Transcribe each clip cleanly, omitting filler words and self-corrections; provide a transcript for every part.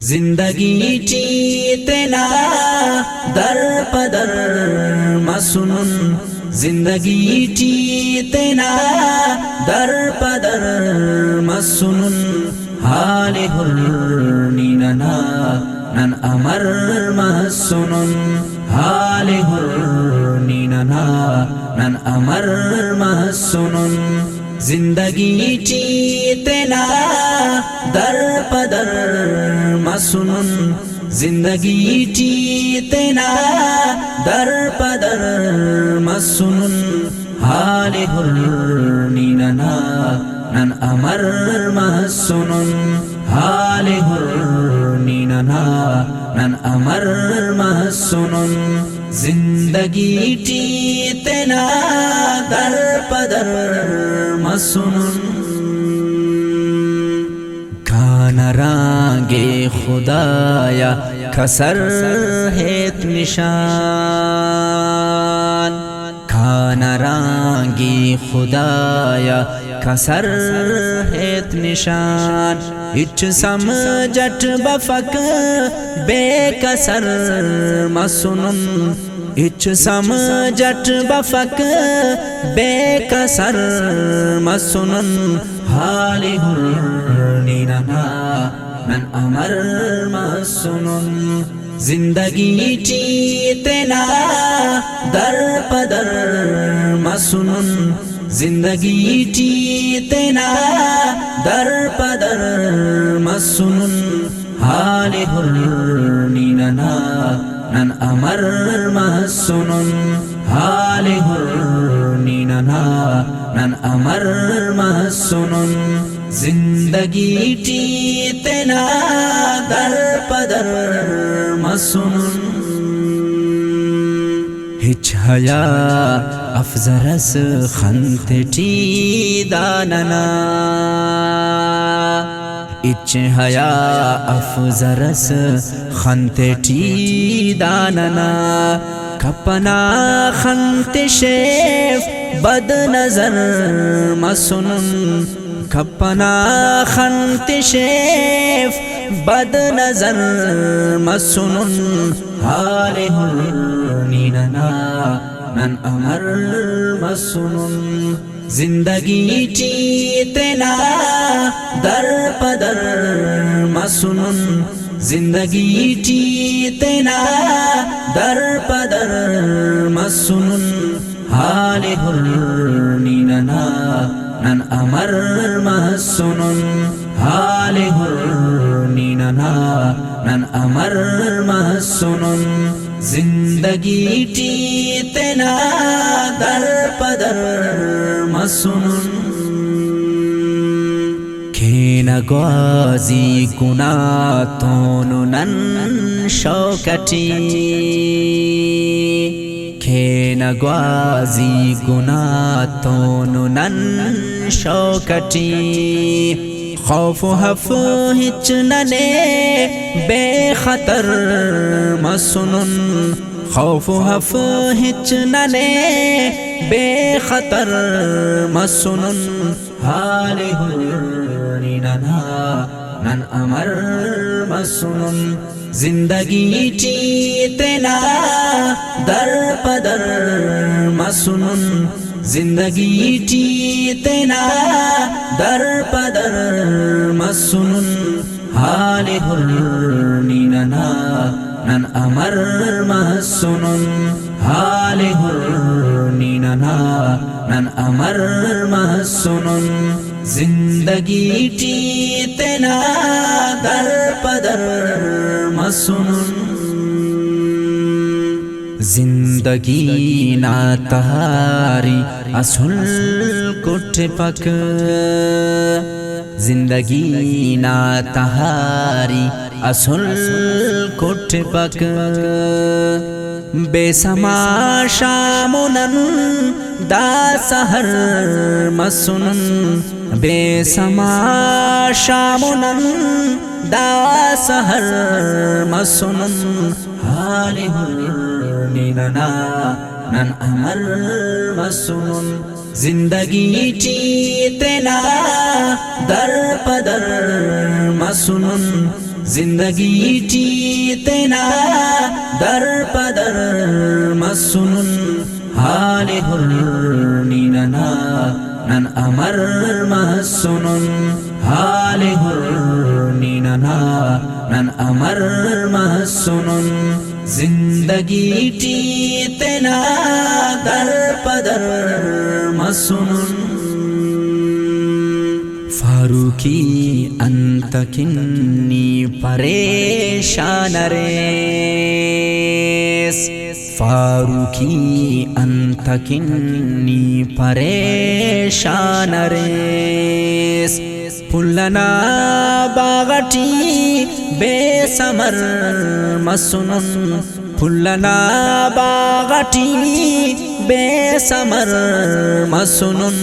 जिंदगी जीते ना दर पदर मसुनुन, जिंदगी जीते ना दर पदर मसुनुन, हाले हुर्निनना नन अमर मसुनुन, हाले हुर्निनना नन अमर मसुनुन, जिंदगी जीते ना दर पदर मसुनुन, जिंदगी जीते ना दर पदर मसुनुन, हाले हुर्निनना नन अमर मसुनुन, हाले हुर्निनना नन अमर मसुनुन, जिंदगी जीते ना दर पदर मसुनुन। खानरांगे खुदाया खसर हेत निशान, खानरांगे खुदाया खसर हेत निशान, इच समझट बफक बेकसर मसुनुन, इच समझट बफक बेकसर मसुनुन, हाले हुर्निनना नन अमर मसुनुन, जिंदगी जीते ना दर पदर मसुनुन, जिंदगी जीते ना दर पदर मसुनुन, हाले हुर्निनना नन अमर मसुनुन, हाले हुर्निनना नन अमर मसुनुन, जिंदगी जीते ना दर पदर मसुनुन। हिच हया अफजरस खंतटी दानना, इच हया अफजरस खंतटी दानना, कपना खंत शेफ बद नजर मसुनुन, कपना खंत शेफ बद नजर मसुनुन, हाले हुर्निनना नन अमर मसुनुन, जिंदगी जीते ना दर पदर मसुनुन, जिंदगी जीते ना दर पदर मसुनुन, हाले हुर्निनना नन अमर मसुनुन, हाले हुर्निनना नन अमर मसुनुन, जिंदगी जीते ना दर पदर मसुनुन। खेना ग्वाजी गुना तोनु नन शौकटी, खेना ग्वाजी गुना तोनु नन शौकटी, खौफ हफ हिच नने बेखतर मसुनुन, खौफ हफ हिच नने बेखतर मसुनुन, हाले हुर्निनना नन अमर मसुनुन, जिंदगी जीते ना दर पदर मसुनुन, जिंदगी जीते ना दर पदर मसुनुन, हाले हुर्निनना नन अमर मसुनुन, हाले हुर्निनना नन अमर मसुनुन, जिंदगी जीते ना दर पदर मसुनुन, जिंदगी ना तहारी असुल कुट पक, जिंदगी ना तहारी असुल कुट पक, बेसमा शामुनन दा सहर मसुनुन, बेसमा शामुनन दा सहर मसुनुन, हाले हुर्निनना नन अमर मसुनुन, जिंदगी जीते ना दर पदर मसुनुन जिंदगी जीतना दर पदर मसुनुन हाले हुर्निनना नन अमर मसुनुन हाले हुर्निनना नन अमर मसुनुन जिंदगी जीतना दर पदर मसुनुन फारूकी अंत किन्नी परेशान रेस फारूकी अंत किन्नी परेशान रेस पुल्लना बागटी बेसमर मसुनुन पुल्लना बागटी बेसमर मसुनुन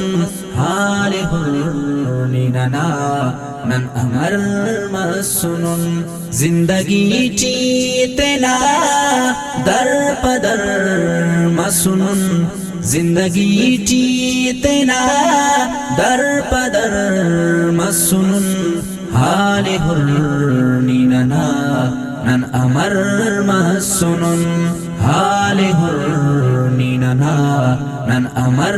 हाले हुर्निनना नन अमर मसुनुन जिंदगी जीतना दर पदर मसुनुन जिंदगी जीतना दर पदर मसुनुन हाले हुर्निनना नन अमर मसुनुन हाले हुर्निनना नन अमर